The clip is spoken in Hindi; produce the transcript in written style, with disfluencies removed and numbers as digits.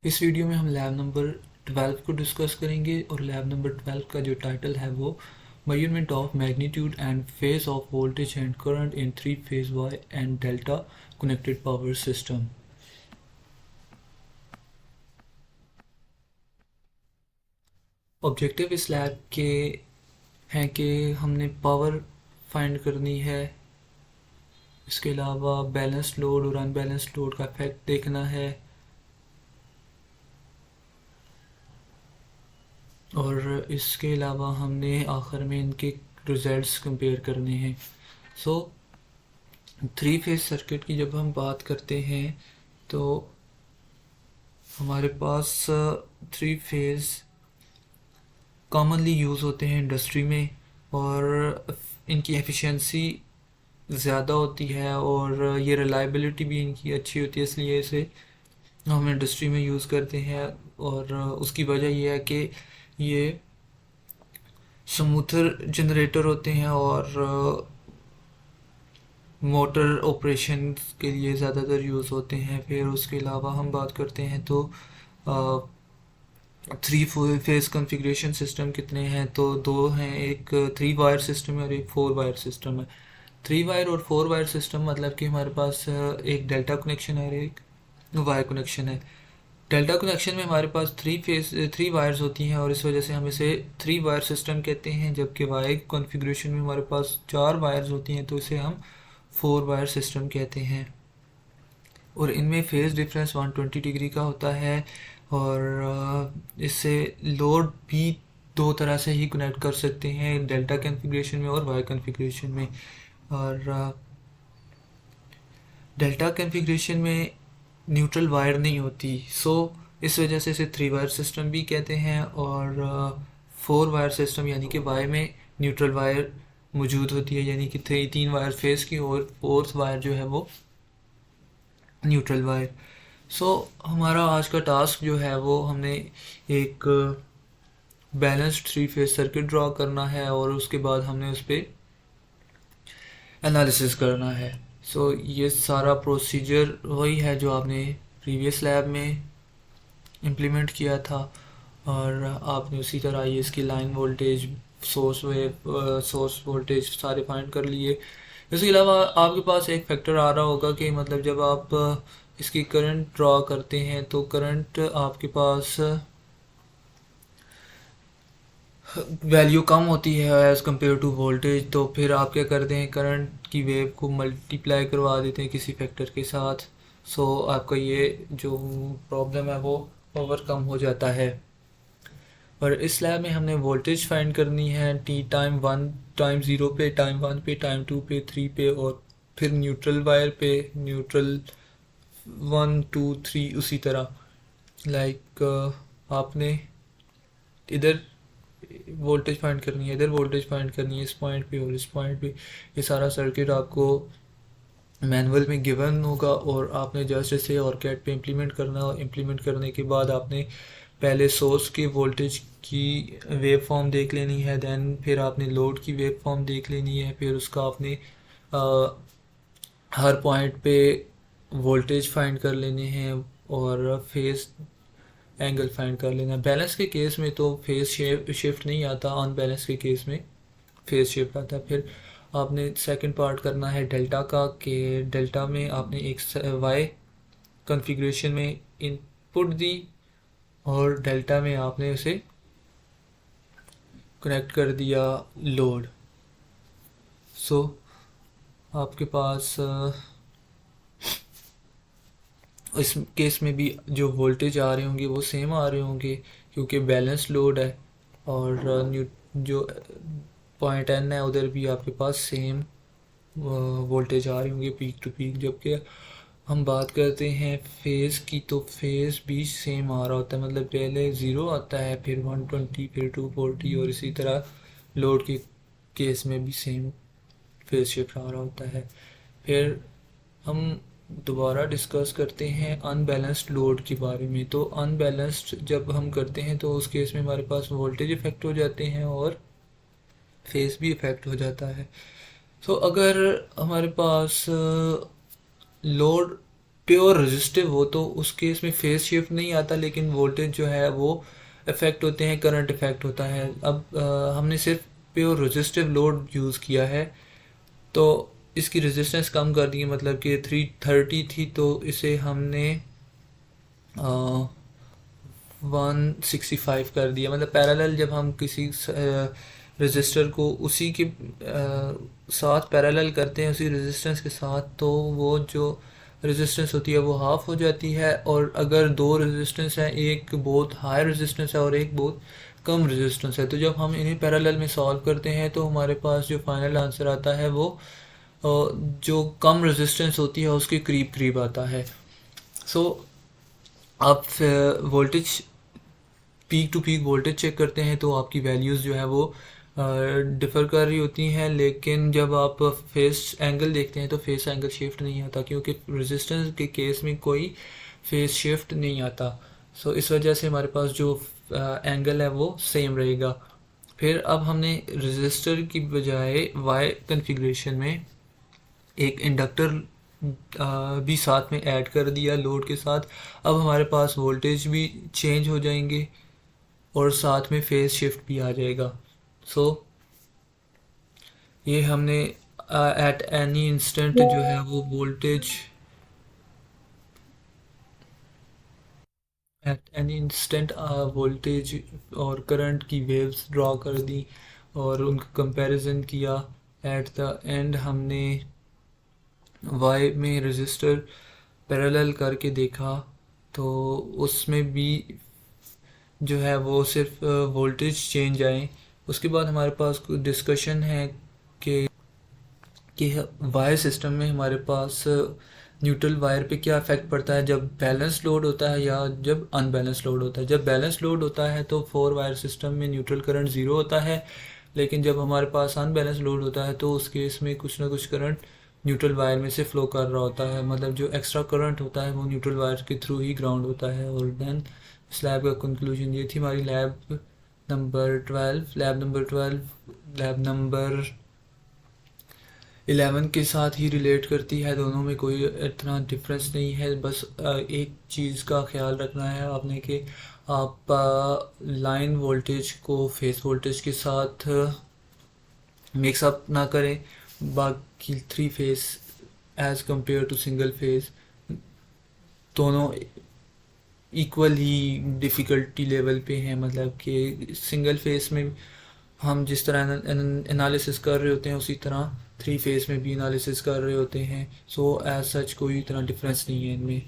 इस वीडियो में हम लैब नंबर 12 को डिस्कस करेंगे और लैब नंबर 12 का जो टाइटल है वो measurement of magnitude and phase of voltage and current in three phase Y and delta connected power system. Objective इस लैब के हैं कि हमने पावर फाइंड करनी है, इसके अलावा बैलेंस लोड और अनबैलेंस लोड का इफेक्ट देखना है और इसके अलावा हमने आखिर में इनके रिजल्ट्स कंपेयर करने हैं। सो थ्री फेज सर्किट की जब हम बात करते हैं तो हमारे पास थ्री फेज कॉमनली यूज़ होते हैं इंडस्ट्री में और इनकी एफिशिएंसी ज़्यादा होती है और ये रिलायबिलिटी भी इनकी अच्छी होती है, इसलिए इसे हम इंडस्ट्री में यूज़ करते हैं। और उसकी वजह यह है कि ये स्मूथर जनरेटर होते हैं और मोटर ऑपरेशन के लिए ज़्यादातर यूज़ होते हैं। फिर उसके अलावा हम बात करते हैं तो थ्री फेस कॉन्फ़िगरेशन सिस्टम कितने हैं, तो दो हैं, एक थ्री वायर सिस्टम है और एक फोर वायर सिस्टम है। थ्री वायर और फोर वायर सिस्टम मतलब कि हमारे पास एक डेल्टा कनेक्शन है और एक वायर कनेक्शन है। डेल्टा कनेक्शन में हमारे पास थ्री वायर्स होती हैं और इस वजह से हम इसे थ्री वायर सिस्टम कहते हैं, जबकि वाई कॉन्फ़िगरेशन में हमारे पास चार वायर्स होती हैं तो इसे हम फोर वायर सिस्टम कहते हैं। और इनमें फेज़ डिफरेंस 120 डिग्री का होता है और इससे लोड भी दो तरह से ही कनेक्ट कर सकते हैं, डेल्टा कॉन्फ़िगरेशन में और वाई कॉन्फ़िगरेशन में। और डेल्टा कॉन्फ़िगरेशन में न्यूट्रल वायर नहीं होती, सो इस वजह से इसे थ्री वायर सिस्टम भी कहते हैं। और फोर वायर सिस्टम यानी कि वाई में न्यूट्रल वायर मौजूद होती है, यानी कि तीन वायर फेस की और फोर्थ वायर जो है वो न्यूट्रल वायर। सो हमारा आज का टास्क जो है वो हमने एक balanced three phase circuit draw करना है और उसके बाद हमने उस पर एनालिसिस करना है। सो ये सारा प्रोसीजर वही है जो आपने प्रीवियस लैब में इम्प्लीमेंट किया था और आपने उसी तरह ये इसकी लाइन वोल्टेज, सोर्स वोल्टेज सारे फाइंड कर लिए। इसके अलावा आपके पास एक फैक्टर आ रहा होगा कि मतलब जब आप इसकी करंट ड्रॉ करते हैं तो करंट आपके पास वैल्यू कम होती है एज़ कम्पेयर टू वोल्टेज, तो फिर आप क्या करते हैं, करंट की वेव को मल्टीप्लाई करवा देते हैं किसी फैक्टर के साथ। सो आपका ये जो प्रॉब्लम है वो ओवरकम हो जाता है। और इस लैब में हमने वोल्टेज फाइंड करनी है T time one, time zero पे, टाइम वन पे, टाइम टू पे, थ्री पे और फिर न्यूट्रल वायर पे, न्यूट्रल वन टू थ्री, उसी तरह लाइक आपने इधर वोल्टेज फाइंड करनी है, इधर वोल्टेज फाइंड करनी है, इस पॉइंट पे और इस पॉइंट पे। ये सारा सर्किट आपको मैनुअल में गिवन होगा और आपने जस्ट इसे और कैट पे इम्प्लीमेंट करना है। और इम्प्लीमेंट करने के बाद आपने पहले सोर्स की वोल्टेज की वेव फॉर्म देख लेनी है, देन फिर आपने लोड की वेव फॉर्म देख लेनी है, फिर उसका आपने हर पॉइंट पे वोल्टेज फाइंड कर लेने हैं और फेस एंगल फाइंड कर लेना। बैलेंस के केस में तो फेस शिफ्ट नहीं आता, अनबैलेंस के केस में फेस शिफ्ट आता है। फिर आपने सेकंड पार्ट करना है डेल्टा का, कि डेल्टा में आपने एक वाई कॉन्फ़िगरेशन में इनपुट दी और डेल्टा में आपने उसे कनेक्ट कर दिया लोड। सो आपके पास इस केस में भी जो वोल्टेज आ रहे होंगे वो सेम आ रहे होंगे क्योंकि बैलेंस लोड है। और जो पॉइंट एन है उधर भी आपके पास सेम वोल्टेज आ रही होंगी पीक टू पीक। जबकि हम बात करते हैं फेज़ की तो फेज़ भी सेम आ रहा होता है, मतलब पहले ज़ीरो आता है, फिर 120, फिर 240 और इसी तरह लोड के केस में भी सेम फेज़ शिफ्ट आ रहा होता है। फिर हम दोबारा डिस्कस करते हैं अनबैलेंस्ड लोड के बारे में। तो अनबैलेंस्ड जब हम करते हैं तो उस केस में हमारे पास वोल्टेज इफेक्ट हो जाते हैं और फेस भी इफेक्ट हो जाता है। तो अगर हमारे पास लोड प्योर रेजिस्टिव हो तो उस केस में फेज शिफ्ट नहीं आता, लेकिन वोल्टेज जो है वो इफ़ेक्ट होते हैं, करंट इफ़ेक्ट होता है। अब हमने सिर्फ प्योर रेजिस्टिव लोड यूज़ किया है तो इसकी रेजिस्टेंस कम कर दी है, मतलब कि 330 थी तो इसे हमने 165 कर दिया। मतलब पैरेलल जब हम किसी रजिस्टर को उसी के साथ पैरेलल करते हैं, उसी रेजिस्टेंस के साथ, तो वो जो रेजिस्टेंस होती है वो हाफ हो जाती है। और अगर दो रेजिस्टेंस हैं, एक बहुत हाई रेजिस्टेंस है और एक बहुत कम रेजिस्टेंस है, तो जब हम इन्हें पैरेलल में सॉल्व करते हैं तो हमारे पास जो फाइनल आंसर आता है वो जो कम रेजिस्टेंस होती है उसके करीब करीब आता है। सो आप voltage peak to peak voltage check करते हैं तो आपकी वैल्यूज़ जो है वो डिफ़र कर रही होती हैं, लेकिन जब आप फेस एंगल देखते हैं तो फेस एंगल शिफ्ट नहीं आता, क्योंकि रेजिस्टेंस के केस में कोई फेस शिफ्ट नहीं आता। सो इस वजह से हमारे पास जो एंगल है वो सेम रहेगा। फिर अब हमने रेजिस्टर की बजाय वाई कन्फिग्रेशन में एक इंडक्टर भी साथ में ऐड कर दिया लोड के साथ। अब हमारे पास वोल्टेज भी चेंज हो जाएंगे और साथ में फेज शिफ्ट भी आ जाएगा। सो ये हमने एट एनी इंस्टेंट जो है वो voltage at any instant voltage और करंट की वेव्स ड्रॉ कर दी और उनका कंपैरिजन किया। एट द एंड हमने वाई में रजिस्टर पैरेलल करके देखा तो उसमें भी जो है वो सिर्फ वोल्टेज चेंज आए। उसके बाद हमारे पास कुछ डिस्कशन है कि वायर सिस्टम में हमारे पास न्यूट्रल वायर पे क्या इफ़ेक्ट पड़ता है जब बैलेंस लोड होता है या जब अनबैलेंस लोड होता है। जब बैलेंस लोड होता है तो 4 वायर सिस्टम में न्यूट्रल करंट ज़ीरो होता है, लेकिन जब हमारे पास अनबैलेंस लोड होता है तो उस केस में कुछ ना कुछ करंट न्यूट्रल वायर में से फ़्लो कर रहा होता है। मतलब जो एक्स्ट्रा करंट होता है वो न्यूट्रल वायर के थ्रू ही ग्राउंड होता है। और देन इस लैब का कंक्लूजन ये थी। हमारी लैब नंबर 11 के साथ ही रिलेट करती है। दोनों में कोई इतना डिफरेंस नहीं है। बस एक चीज़ का ख्याल रखना है आपने कि आप लाइन वोल्टेज को फेस वोल्टेज के साथ मिक्स अप ना करें। बाकी 3 phase as compare to single phase दोनों इक्वल ही डिफ़िकल्टी लेवल पे हैं। मतलब कि सिंगल फेस में हम जिस तरह एनालिसिस कर रहे होते हैं उसी तरह 3 फेस में भी एनालिसिस कर रहे होते हैं। सो एज सच कोई इतना डिफरेंस नहीं है इनमें।